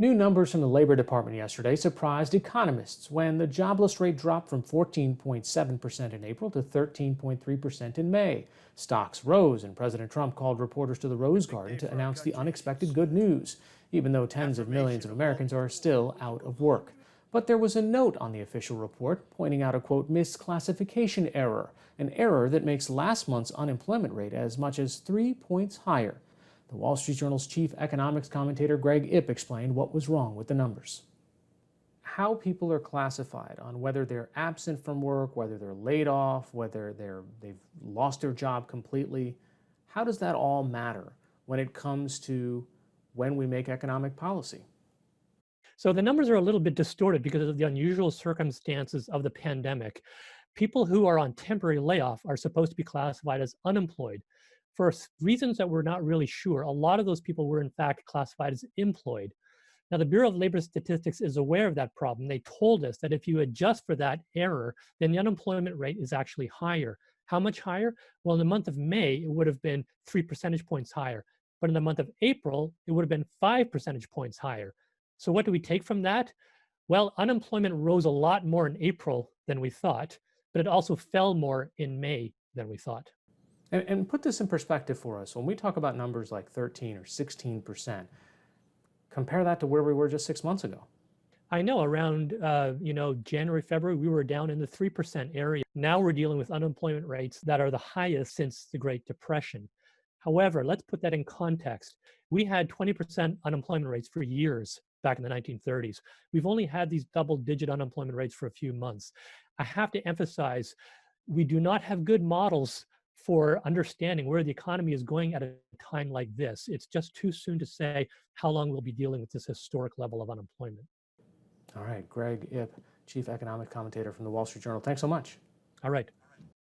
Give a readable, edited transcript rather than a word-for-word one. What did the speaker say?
New numbers from the Labor Department yesterday surprised economists when the jobless rate dropped from 14.7% in April to 13.3% in May. Stocks rose, and President Trump called reporters to the Rose Garden to announce the unexpected good news, even though tens of millions of Americans are still out of work. But there was a note on the official report pointing out a, quote, misclassification error, an error that makes last month's unemployment rate as much as 3 points higher. The Wall Street Journal's chief economics commentator Greg Ip explained what was wrong with the numbers. How people are classified on whether they're absent from work, whether they're laid off, whether they've lost their job completely, how does that all matter when it comes to when we make economic policy? So the numbers are a little bit distorted because of the unusual circumstances of the pandemic. People who are on temporary layoff are supposed to be classified as unemployed. For reasons that we're not really sure, a lot of those people were in fact classified as employed. Now, the Bureau of Labor Statistics is aware of that problem. They told us that if you adjust for that error, then the unemployment rate is actually higher. How much higher? Well, in the month of May, it would have been 3 percentage points higher. But in the month of April, it would have been 5 percentage points higher. So what do we take from that? Well, unemployment rose a lot more in April than we thought, but it also fell more in May than we thought. And put this in perspective for us. When we talk about numbers like 13 or 16%, compare that to where we were just 6 months ago. I know around January, February, we were down in the 3% area. Now we're dealing with unemployment rates that are the highest since the Great Depression. However, let's put that in context. We had 20% unemployment rates for years back in the 1930s. We've only had these double-digit unemployment rates for a few months. I have to emphasize, we do not have good models for understanding where the economy is going at a time like this. It's just too soon to say how long we'll be dealing with this historic level of unemployment. All right, Greg Ip, chief economic commentator from the Wall Street Journal. Thanks so much. All right.